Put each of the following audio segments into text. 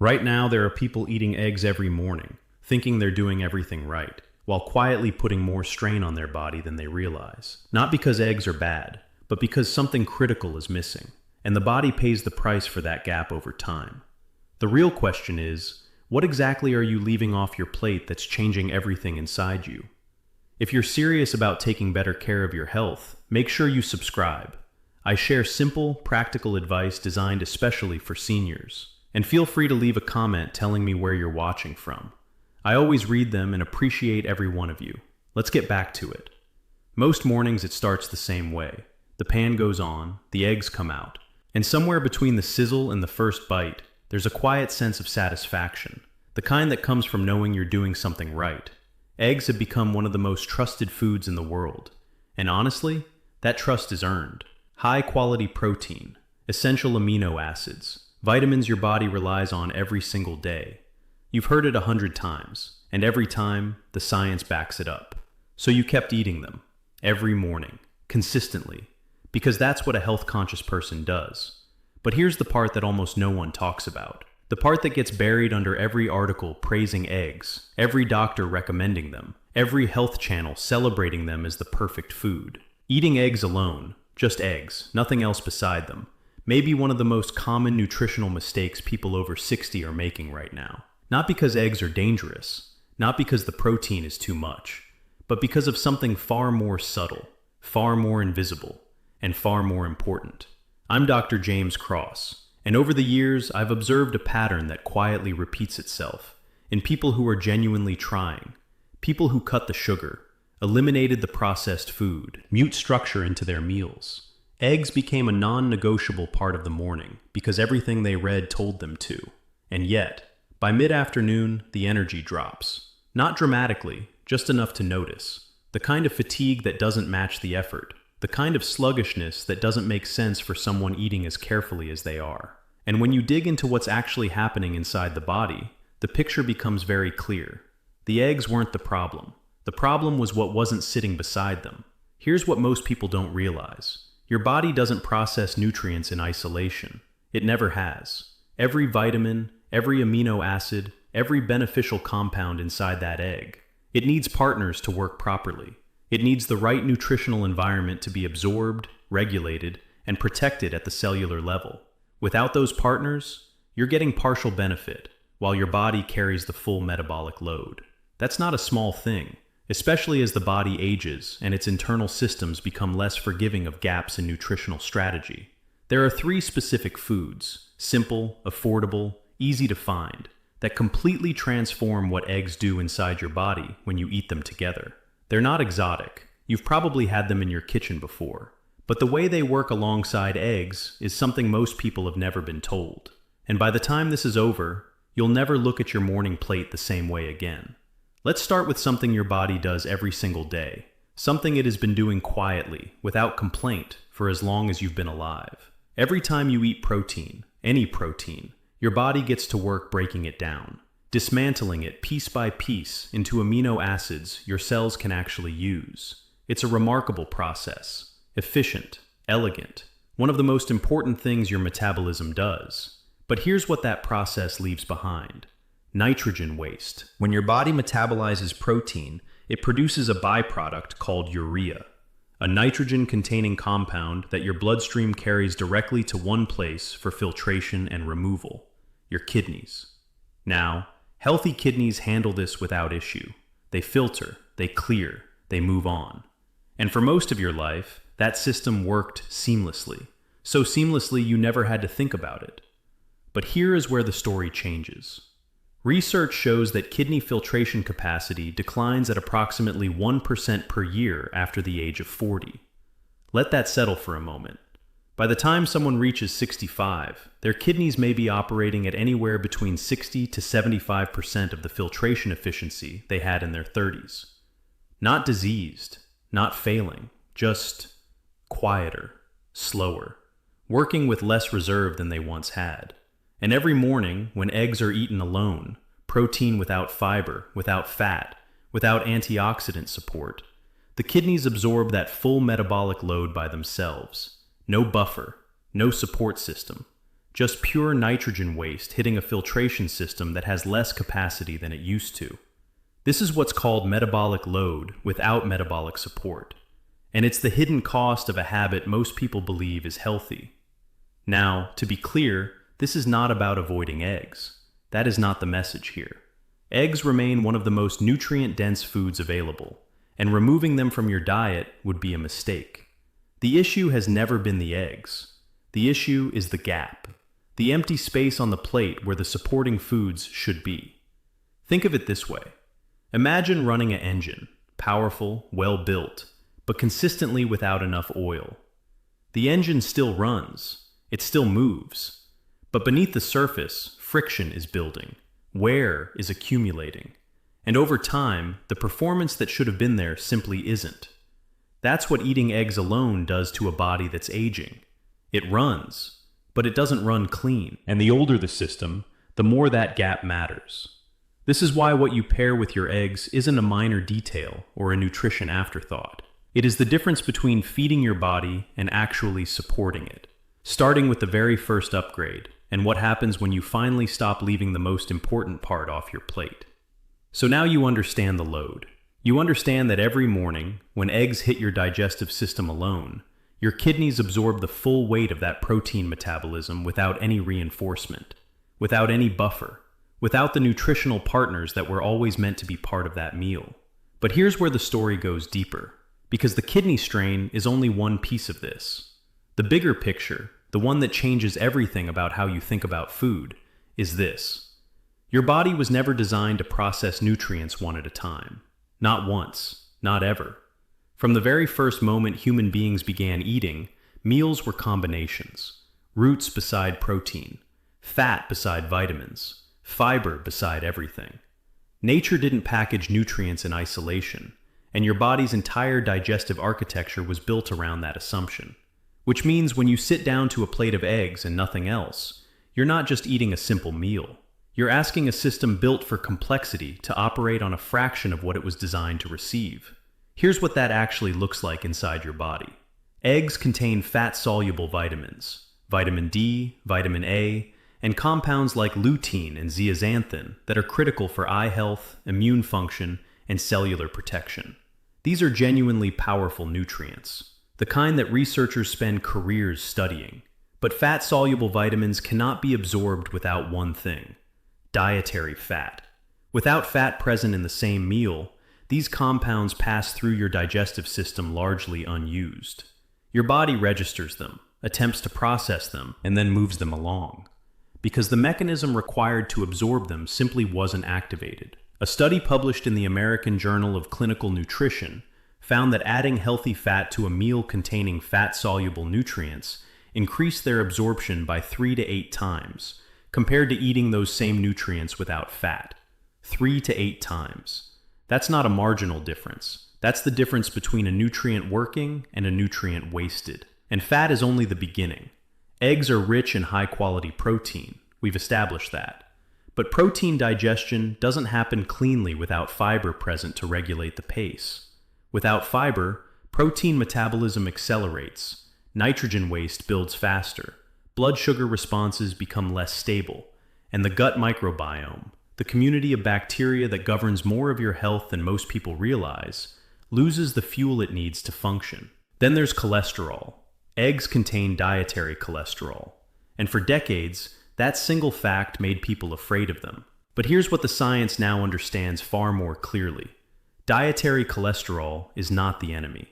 Right now, there are people eating eggs every morning, thinking they're doing everything right, while quietly putting more strain on their body than they realize. Not because eggs are bad, but because something critical is missing, and the body pays the price for that gap over time. The real question is, what exactly are you leaving off your plate that's changing everything inside you? If you're serious about taking better care of your health, make sure you subscribe. I share simple, practical advice designed especially for seniors. And feel free to leave a comment telling me where you're watching from. I always read them and appreciate every one of you. Let's get back to it. Most mornings it starts the same way. The pan goes on, the eggs come out, and somewhere between the sizzle and the first bite, there's a quiet sense of satisfaction, the kind that comes from knowing you're doing something right. Eggs have become one of the most trusted foods in the world, and honestly, that trust is earned. High-quality protein, essential amino acids, vitamins your body relies on every single day. You've heard it 100 times, and every time, the science backs it up. So you kept eating them, every morning, consistently, because that's what a health-conscious person does. But here's the part that almost no one talks about. The part that gets buried under every article praising eggs, every doctor recommending them, every health channel celebrating them as the perfect food. Eating eggs alone, just eggs, nothing else beside them, may be one of the most common nutritional mistakes people over 60 are making right now. Not because eggs are dangerous, not because the protein is too much, but because of something far more subtle, far more invisible, and far more important. I'm Dr. James Cross, and over the years, I've observed a pattern that quietly repeats itself in people who are genuinely trying, people who cut the sugar, eliminated the processed food, mute structure into their meals. Eggs became a non-negotiable part of the morning because everything they read told them to. And yet, by mid-afternoon, the energy drops. Not dramatically, just enough to notice. The kind of fatigue that doesn't match the effort. The kind of sluggishness that doesn't make sense for someone eating as carefully as they are. And when you dig into what's actually happening inside the body, the picture becomes very clear. The eggs weren't the problem. The problem was what wasn't sitting beside them. Here's what most people don't realize. Your body doesn't process nutrients in isolation. It never has. Every vitamin, every amino acid, every beneficial compound inside that egg. It needs partners to work properly. It needs the right nutritional environment to be absorbed, regulated, and protected at the cellular level. Without those partners, you're getting partial benefit, while your body carries the full metabolic load. That's not a small thing, especially as the body ages and its internal systems become less forgiving of gaps in nutritional strategy. There are 3 specific foods, simple, affordable, easy to find, that completely transform what eggs do inside your body when you eat them together. They're not exotic. You've probably had them in your kitchen before. But the way they work alongside eggs is something most people have never been told. And by the time this is over, you'll never look at your morning plate the same way again. Let's start with something your body does every single day. Something it has been doing quietly, without complaint, for as long as you've been alive. Every time you eat protein, any protein, your body gets to work breaking it down, dismantling it piece by piece into amino acids your cells can actually use. It's a remarkable process, efficient, elegant, one of the most important things your metabolism does. But here's what that process leaves behind. Nitrogen waste. When your body metabolizes protein, it produces a byproduct called urea, a nitrogen-containing compound that your bloodstream carries directly to one place for filtration and removal, your kidneys. Now, healthy kidneys handle this without issue. They filter, they clear, they move on. And for most of your life, that system worked seamlessly. So seamlessly you never had to think about it. But here is where the story changes. Research shows that kidney filtration capacity declines at approximately 1% per year after the age of 40. Let that settle for a moment. By the time someone reaches 65, their kidneys may be operating at anywhere between 60 to 75% of the filtration efficiency they had in their 30s. Not diseased, not failing, just quieter, slower, working with less reserve than they once had. And every morning, when eggs are eaten alone, protein without fiber, without fat, without antioxidant support, the kidneys absorb that full metabolic load by themselves. No buffer, no support system, just pure nitrogen waste hitting a filtration system that has less capacity than it used to. This is what's called metabolic load without metabolic support. And it's the hidden cost of a habit most people believe is healthy. Now, to be clear, this is not about avoiding eggs. That is not the message here. Eggs remain one of the most nutrient-dense foods available, and removing them from your diet would be a mistake. The issue has never been the eggs. The issue is the gap, the empty space on the plate where the supporting foods should be. Think of it this way. Imagine running an engine, powerful, well-built, but consistently without enough oil. The engine still runs, it still moves, but beneath the surface, friction is building, wear is accumulating, and over time, the performance that should have been there simply isn't. That's what eating eggs alone does to a body that's aging. It runs, but it doesn't run clean. And the older the system, the more that gap matters. This is why what you pair with your eggs isn't a minor detail or a nutrition afterthought. It is the difference between feeding your body and actually supporting it. Starting with the very first upgrade, and what happens when you finally stop leaving the most important part off your plate. So now you understand the load. You understand that every morning, when eggs hit your digestive system alone, your kidneys absorb the full weight of that protein metabolism without any reinforcement, without any buffer, without the nutritional partners that were always meant to be part of that meal. But here's where the story goes deeper, because the kidney strain is only one piece of this. The bigger picture, the one that changes everything about how you think about food, is this. Your body was never designed to process nutrients one at a time. Not once, not ever. From the very first moment human beings began eating, meals were combinations. Roots beside protein, fat beside vitamins, fiber beside everything. Nature didn't package nutrients in isolation, and your body's entire digestive architecture was built around that assumption. Which means when you sit down to a plate of eggs and nothing else, you're not just eating a simple meal. You're asking a system built for complexity to operate on a fraction of what it was designed to receive. Here's what that actually looks like inside your body. Eggs contain fat-soluble vitamins, vitamin D, vitamin A, and compounds like lutein and zeaxanthin that are critical for eye health, immune function, and cellular protection. These are genuinely powerful nutrients, the kind that researchers spend careers studying. But fat-soluble vitamins cannot be absorbed without one thing: dietary fat. Without fat present in the same meal, these compounds pass through your digestive system largely unused. Your body registers them, attempts to process them, and then moves them along, because the mechanism required to absorb them simply wasn't activated. A study published in the American Journal of Clinical Nutrition found that adding healthy fat to a meal containing fat-soluble nutrients increased their absorption by 3 to 8 times, compared to eating those same nutrients without fat. 3 to 8 times. That's not a marginal difference. That's the difference between a nutrient working and a nutrient wasted. And fat is only the beginning. Eggs are rich in high-quality protein. We've established that. But protein digestion doesn't happen cleanly without fiber present to regulate the pace. Without fiber, protein metabolism accelerates, nitrogen waste builds faster, blood sugar responses become less stable, and the gut microbiome, the community of bacteria that governs more of your health than most people realize, loses the fuel it needs to function. Then there's cholesterol. Eggs contain dietary cholesterol, and for decades, that single fact made people afraid of them. But here's what the science now understands far more clearly. Dietary cholesterol is not the enemy.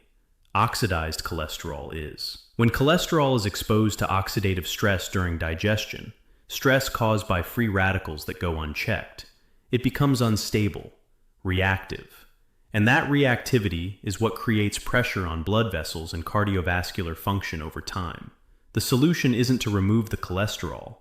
Oxidized cholesterol is. When cholesterol is exposed to oxidative stress during digestion, stress caused by free radicals that go unchecked, it becomes unstable, reactive. And that reactivity is what creates pressure on blood vessels and cardiovascular function over time. The solution isn't to remove the cholesterol.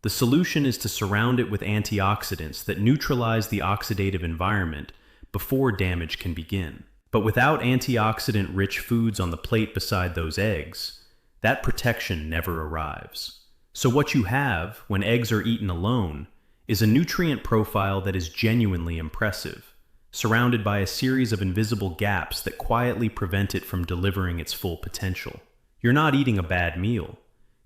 The solution is to surround it with antioxidants that neutralize the oxidative environment before damage can begin. But without antioxidant-rich foods on the plate beside those eggs, that protection never arrives. So what you have, when eggs are eaten alone, is a nutrient profile that is genuinely impressive, surrounded by a series of invisible gaps that quietly prevent it from delivering its full potential. You're not eating a bad meal.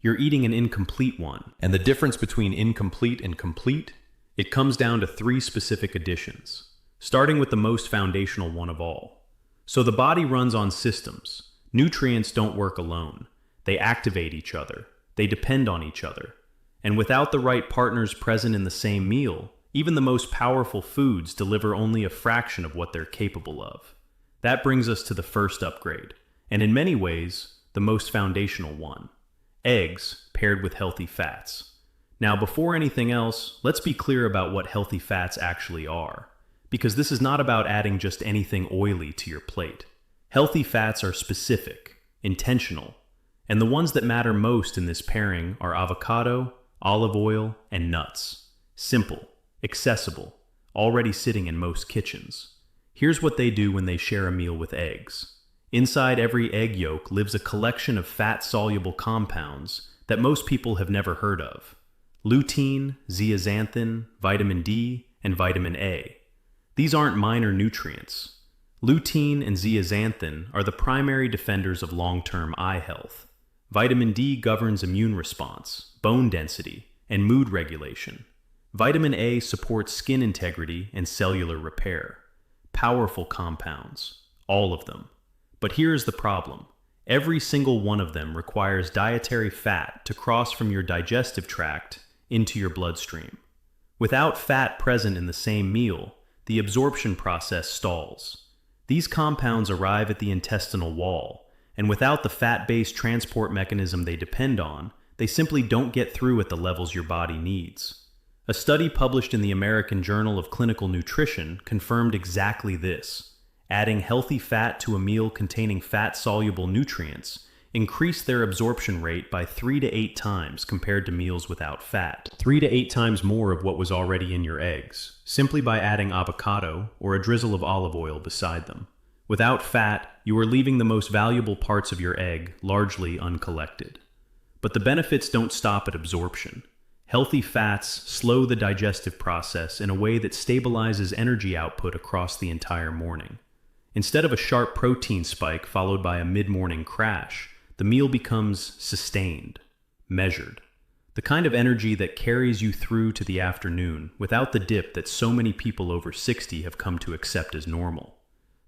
you're eating an incomplete one. And the difference between incomplete and complete? It comes down to 3 specific additions, starting with the most foundational one of all. So the body runs on systems. Nutrients don't work alone. They activate each other. They depend on each other. And without the right partners present in the same meal, even the most powerful foods deliver only a fraction of what they're capable of. That brings us to the first upgrade, and in many ways, the most foundational one. Eggs paired with healthy fats. Now, before anything else, let's be clear about what healthy fats actually are, because this is not about adding just anything oily to your plate. Healthy fats are specific, intentional, and the ones that matter most in this pairing are avocado, olive oil, and nuts. Simple, accessible, already sitting in most kitchens. Here's what they do when they share a meal with eggs. Inside every egg yolk lives a collection of fat-soluble compounds that most people have never heard of. Lutein, zeaxanthin, vitamin D, and vitamin A. These aren't minor nutrients. Lutein and zeaxanthin are the primary defenders of long-term eye health. Vitamin D governs immune response, bone density, and mood regulation. Vitamin A supports skin integrity and cellular repair. Powerful compounds, all of them. But here's the problem. Every single one of them requires dietary fat to cross from your digestive tract into your bloodstream. Without fat present in the same meal, the absorption process stalls. These compounds arrive at the intestinal wall, and without the fat-based transport mechanism they depend on, they simply don't get through at the levels your body needs. A study published in the American Journal of Clinical Nutrition confirmed exactly this. Adding healthy fat to a meal containing fat-soluble nutrients increased their absorption rate by 3 to 8 times compared to meals without fat. 3 to 8 times more of what was already in your eggs, simply by adding avocado or a drizzle of olive oil beside them. Without fat, you are leaving the most valuable parts of your egg largely uncollected. But the benefits don't stop at absorption. Healthy fats slow the digestive process in a way that stabilizes energy output across the entire morning. Instead of a sharp protein spike followed by a mid-morning crash, the meal becomes sustained, measured. The kind of energy that carries you through to the afternoon without the dip that so many people over 60 have come to accept as normal.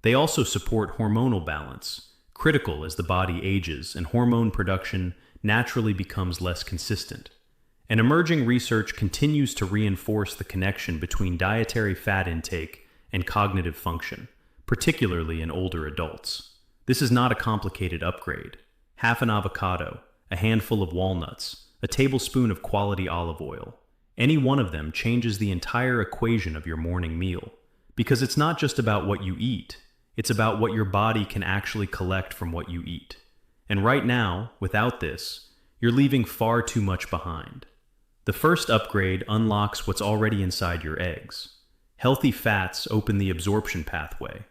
They also support hormonal balance, critical as the body ages and hormone production naturally becomes less consistent. And emerging research continues to reinforce the connection between dietary fat intake and cognitive function, particularly in older adults. This is not a complicated upgrade. Half an avocado, a handful of walnuts, a tablespoon of quality olive oil. Any one of them changes the entire equation of your morning meal. Because it's not just about what you eat, it's about what your body can actually collect from what you eat. And right now, without this, you're leaving far too much behind. The first upgrade unlocks what's already inside your eggs. Healthy fats open the absorption pathway,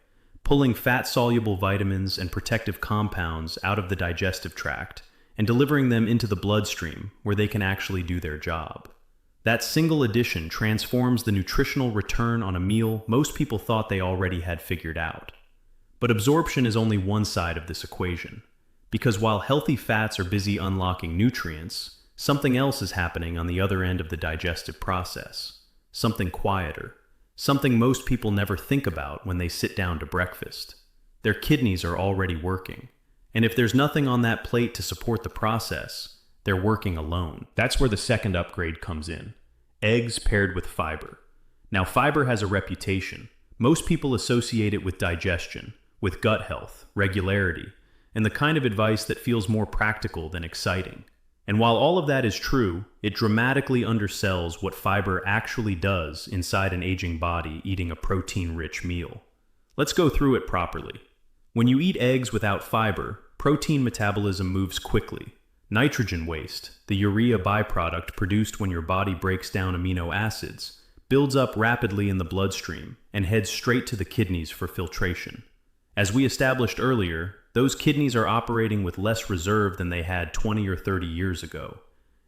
pulling fat-soluble vitamins and protective compounds out of the digestive tract and delivering them into the bloodstream where they can actually do their job. That single addition transforms the nutritional return on a meal most people thought they already had figured out. But absorption is only one side of this equation, because while healthy fats are busy unlocking nutrients, something else is happening on the other end of the digestive process. Something quieter. Something most people never think about when they sit down to breakfast. Their kidneys are already working. And if there's nothing on that plate to support the process, they're working alone. That's where the second upgrade comes in. Eggs paired with fiber. Now, fiber has a reputation. Most people associate it with digestion, with gut health, regularity, and the kind of advice that feels more practical than exciting. And while all of that is true, it dramatically undersells what fiber actually does inside an aging body eating a protein-rich meal. Let's go through it properly. When you eat eggs without fiber, protein metabolism moves quickly. Nitrogen waste, the urea byproduct produced when your body breaks down amino acids, builds up rapidly in the bloodstream and heads straight to the kidneys for filtration. As we established earlier, those kidneys are operating with less reserve than they had 20 or 30 years ago.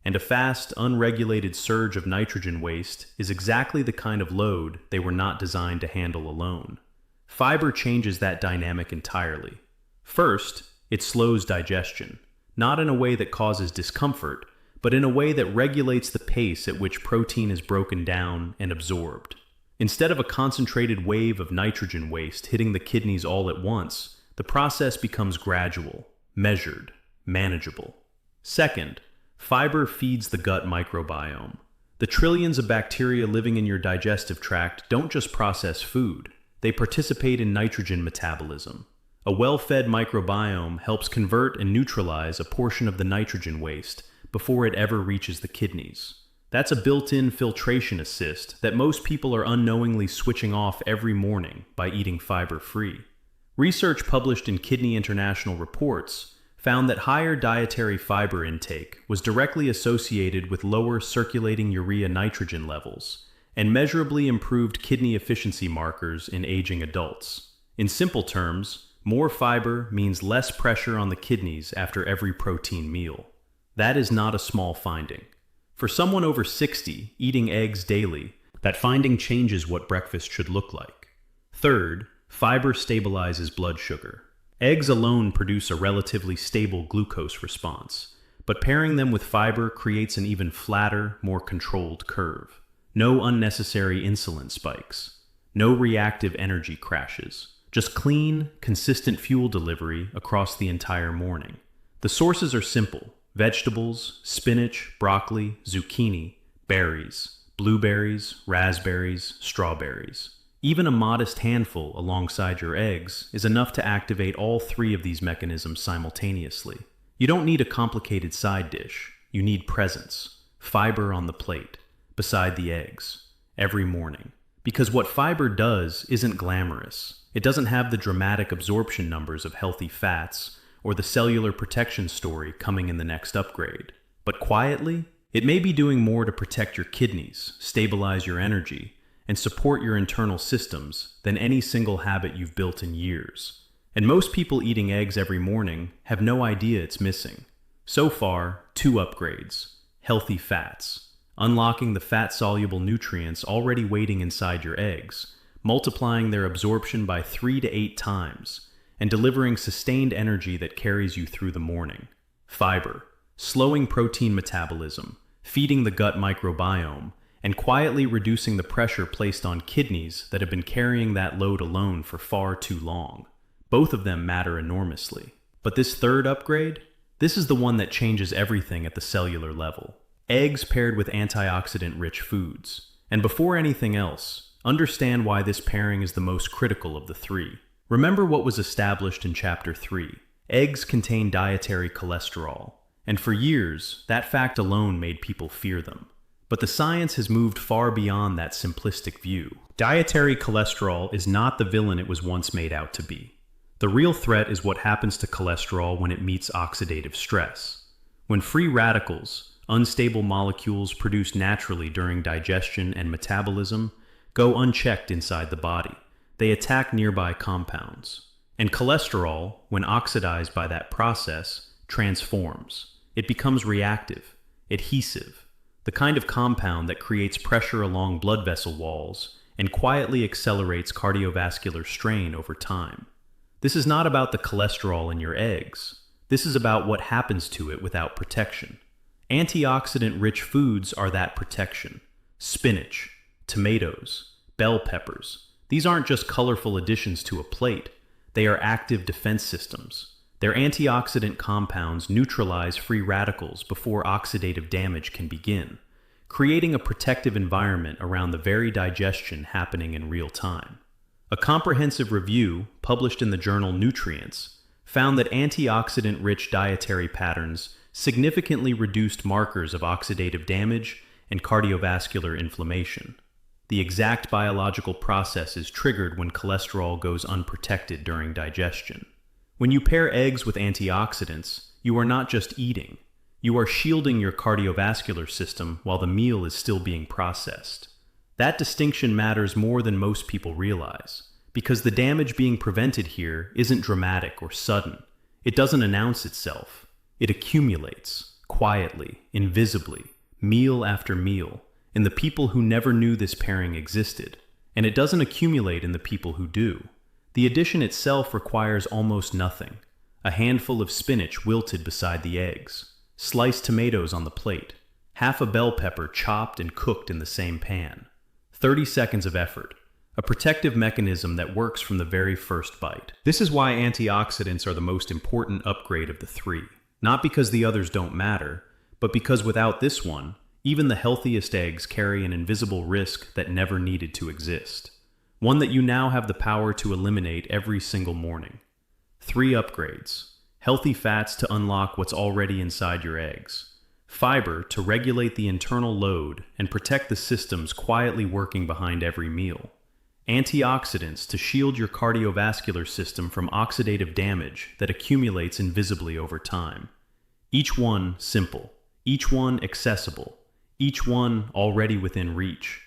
And a fast, unregulated surge of nitrogen waste is exactly the kind of load they were not designed to handle alone. Fiber changes that dynamic entirely. First, it slows digestion, not in a way that causes discomfort, but in a way that regulates the pace at which protein is broken down and absorbed. Instead of a concentrated wave of nitrogen waste hitting the kidneys all at once, the process becomes gradual, measured, manageable. Second, fiber feeds the gut microbiome. The trillions of bacteria living in your digestive tract don't just process food, they participate in nitrogen metabolism. A well-fed microbiome helps convert and neutralize a portion of the nitrogen waste before it ever reaches the kidneys. That's a built-in filtration assist that most people are unknowingly switching off every morning by eating fiber-free. Research published in Kidney International Reports found that higher dietary fiber intake was directly associated with lower circulating urea nitrogen levels and measurably improved kidney efficiency markers in aging adults. In simple terms, more fiber means less pressure on the kidneys after every protein meal. That is not a small finding. For someone over 60 eating eggs daily, that finding changes what breakfast should look like. Third, fiber stabilizes blood sugar. Eggs alone produce a relatively stable glucose response, but pairing them with fiber creates an even flatter, more controlled curve. No unnecessary insulin spikes. No reactive energy crashes. Just clean, consistent fuel delivery across the entire morning. The sources are simple: vegetables, spinach, broccoli, zucchini, berries, blueberries, raspberries, strawberries. Even a modest handful alongside your eggs is enough to activate all three of these mechanisms simultaneously. You don't need a complicated side dish. You need presence, fiber on the plate, beside the eggs, every morning. Because what fiber does isn't glamorous. It doesn't have the dramatic absorption numbers of healthy fats or the cellular protection story coming in the next upgrade. But quietly, it may be doing more to protect your kidneys, stabilize your energy, and support your internal systems than any single habit you've built in years. And most people eating eggs every morning have no idea it's missing. So far, 2 upgrades: healthy fats, unlocking the fat-soluble nutrients already waiting inside your eggs, multiplying their absorption by 3 to 8 times, and delivering sustained energy that carries you through the morning. Fiber, slowing protein metabolism, feeding the gut microbiome, and quietly reducing the pressure placed on kidneys that have been carrying that load alone for far too long. Both of them matter enormously. But this third upgrade? This is the one that changes everything at the cellular level. Eggs paired with antioxidant-rich foods. And before anything else, understand why this pairing is the most critical of the 3. Remember what was established in Chapter 3. Eggs contain dietary cholesterol. And for years, that fact alone made people fear them. But the science has moved far beyond that simplistic view. Dietary cholesterol is not the villain it was once made out to be. The real threat is what happens to cholesterol when it meets oxidative stress. When free radicals, unstable molecules produced naturally during digestion and metabolism, go unchecked inside the body, they attack nearby compounds. And cholesterol, when oxidized by that process, transforms. It becomes reactive, adhesive, the kind of compound that creates pressure along blood vessel walls and quietly accelerates cardiovascular strain over time. This is not about the cholesterol in your eggs. This is about what happens to it without protection. Antioxidant-rich foods are that protection. Spinach, tomatoes, bell peppers. These aren't just colorful additions to a plate. They are active defense systems. Their antioxidant compounds neutralize free radicals before oxidative damage can begin, creating a protective environment around the very digestion happening in real time. A comprehensive review, published in the journal Nutrients, found that antioxidant-rich dietary patterns significantly reduced markers of oxidative damage and cardiovascular inflammation. The exact biological process is triggered when cholesterol goes unprotected during digestion. When you pair eggs with antioxidants, you are not just eating. You are shielding your cardiovascular system while the meal is still being processed. That distinction matters more than most people realize, because the damage being prevented here isn't dramatic or sudden. It doesn't announce itself. It accumulates, quietly, invisibly, meal after meal, in the people who never knew this pairing existed. And it doesn't accumulate in the people who do. The addition itself requires almost nothing. A handful of spinach wilted beside the eggs. sliced tomatoes on the plate, half a bell pepper chopped and cooked in the same pan. 30 seconds of effort, a protective mechanism that works from the very first bite. This is why antioxidants are the most important upgrade of the three. Not because the others don't matter, but because without this one, even the healthiest eggs carry an invisible risk that never needed to exist. One that you now have the power to eliminate every single morning. 3 upgrades. Healthy fats to unlock what's already inside your eggs. Fiber to regulate the internal load and protect the systems quietly working behind every meal. Antioxidants to shield your cardiovascular system from oxidative damage that accumulates invisibly over time. Each one simple, each one accessible, each one already within reach.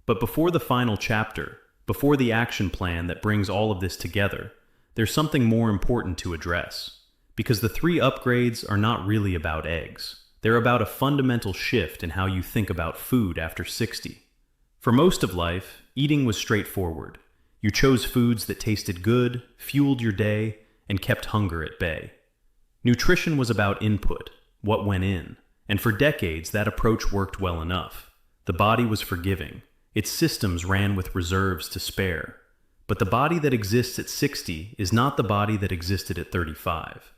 But before the final chapter, before the action plan that brings all of this together, there's something more important to address. Because the 3 upgrades are not really about eggs. They're about a fundamental shift in how you think about food after 60. For most of life, eating was straightforward. You chose foods that tasted good, fueled your day, and kept hunger at bay. Nutrition was about input, what went in, and for decades that approach worked well enough. The body was forgiving. Its systems ran with reserves to spare. But the body that exists at 60 is not the body that existed at 35.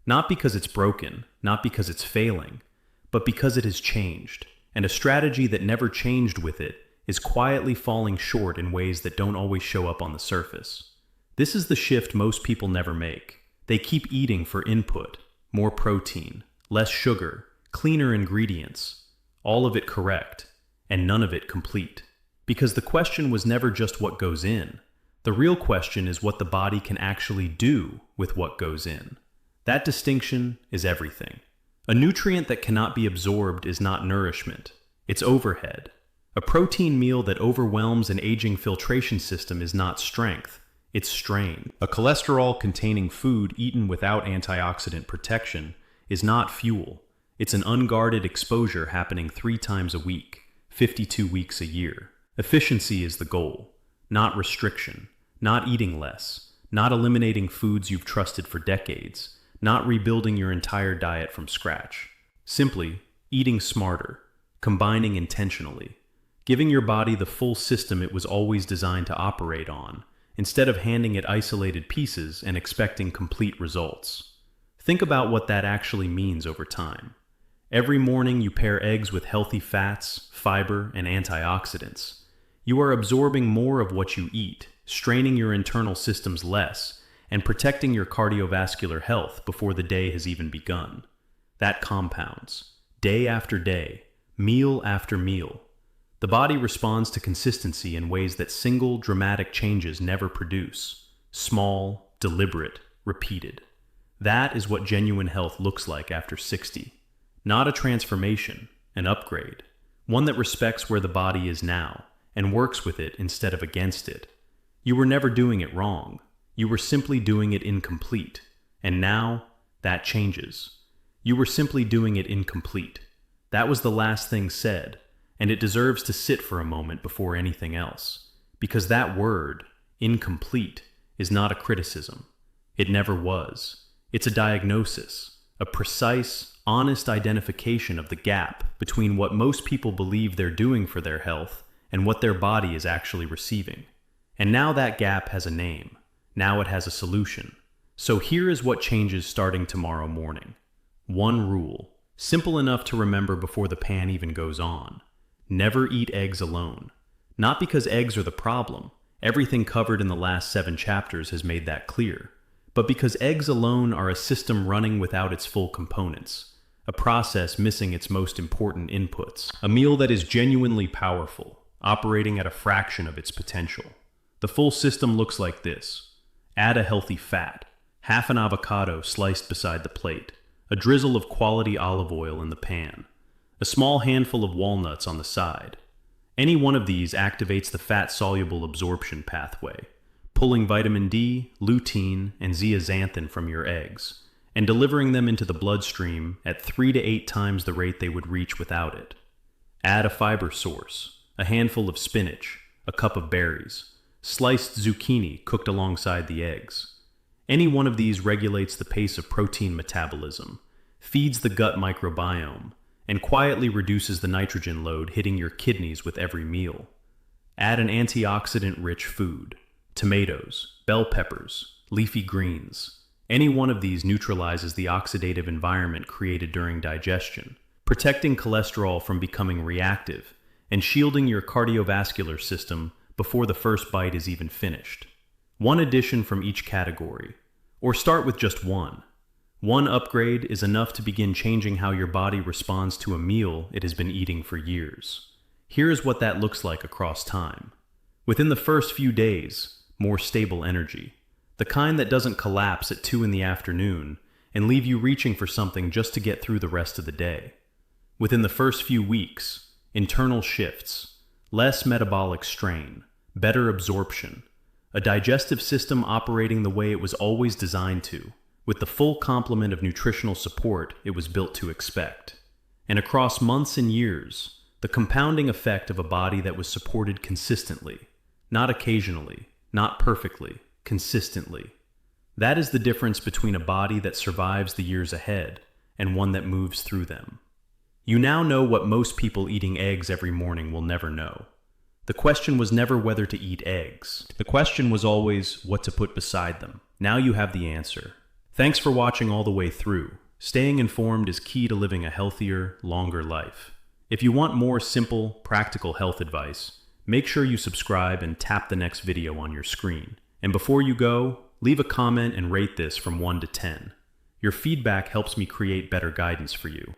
Not because it's broken, not because it's failing, but because it has changed, and a strategy that never changed with it is quietly falling short in ways that don't always show up on the surface. This is the shift most people never make. They keep eating for input, more protein, less sugar, cleaner ingredients, all of it correct, and none of it complete. Because the question was never just what goes in. The real question is what the body can actually do with what goes in. That distinction is everything. A nutrient that cannot be absorbed is not nourishment, it's overhead. A protein meal that overwhelms an aging filtration system is not strength, it's strain. A cholesterol-containing food eaten without antioxidant protection is not fuel. It's an unguarded exposure happening 3 times a week, 52 weeks a year. Efficiency is the goal, not restriction, not eating less, not eliminating foods you've trusted for decades, not rebuilding your entire diet from scratch. Simply eating smarter, combining intentionally, giving your body the full system it was always designed to operate on, instead of handing it isolated pieces and expecting complete results. Think about what that actually means over time. Every morning you pair eggs with healthy fats, fiber, and antioxidants. You are absorbing more of what you eat, straining your internal systems less, and protecting your cardiovascular health before the day has even begun. That compounds, day after day, meal after meal. The body responds to consistency in ways that single, dramatic changes never produce. Small, deliberate, repeated. That is what genuine health looks like after 60. Not a transformation, an upgrade. One that respects where the body is now, and works with it instead of against it. You were never doing it wrong. You were simply doing it incomplete. And now, that changes. You were simply doing it incomplete. That was the last thing said, and it deserves to sit for a moment before anything else. Because that word, incomplete, is not a criticism. It never was. It's a diagnosis, a precise, honest identification of the gap between what most people believe they're doing for their health and what their body is actually receiving. And now that gap has a name. Now it has a solution. So here is what changes starting tomorrow morning. 1 rule, simple enough to remember before the pan even goes on. Never eat eggs alone. Not because eggs are the problem. Everything covered in the last 7 chapters has made that clear. But because eggs alone are a system running without its full components. A process missing its most important inputs. A meal that is genuinely powerful, operating at a fraction of its potential. The full system looks like this. Add a healthy fat, half an avocado sliced beside the plate, a drizzle of quality olive oil in the pan, a small handful of walnuts on the side. Any one of these activates the fat-soluble absorption pathway, pulling vitamin D, lutein, and zeaxanthin from your eggs, and delivering them into the bloodstream at 3 to 8 times the rate they would reach without it. Add a fiber source, a handful of spinach, a cup of berries, sliced zucchini cooked alongside the eggs. Any one of these regulates the pace of protein metabolism, feeds the gut microbiome, and quietly reduces the nitrogen load hitting your kidneys with every meal. Add an antioxidant-rich food: tomatoes, bell peppers, leafy greens. Any one of these neutralizes the oxidative environment created during digestion, protecting cholesterol from becoming reactive and shielding your cardiovascular system before the first bite is even finished. One addition from each category, or start with just one. One upgrade is enough to begin changing how your body responds to a meal it has been eating for years. Here's what that looks like across time. Within the first few days, more stable energy. The kind that doesn't collapse at 2 in the afternoon and leave you reaching for something just to get through the rest of the day. Within the first few weeks, internal shifts, less metabolic strain, better absorption, a digestive system operating the way it was always designed to, with the full complement of nutritional support it was built to expect. And across months and years, the compounding effect of a body that was supported consistently, not occasionally, not perfectly, consistently. That is the difference between a body that survives the years ahead and one that moves through them. You now know what most people eating eggs every morning will never know. The question was never whether to eat eggs. The question was always what to put beside them. Now you have the answer. Thanks for watching all the way through. Staying informed is key to living a healthier, longer life. If you want more simple, practical health advice, make sure you subscribe and tap the next video on your screen. And before you go, leave a comment and rate this from 1 to 10. Your feedback helps me create better guidance for you.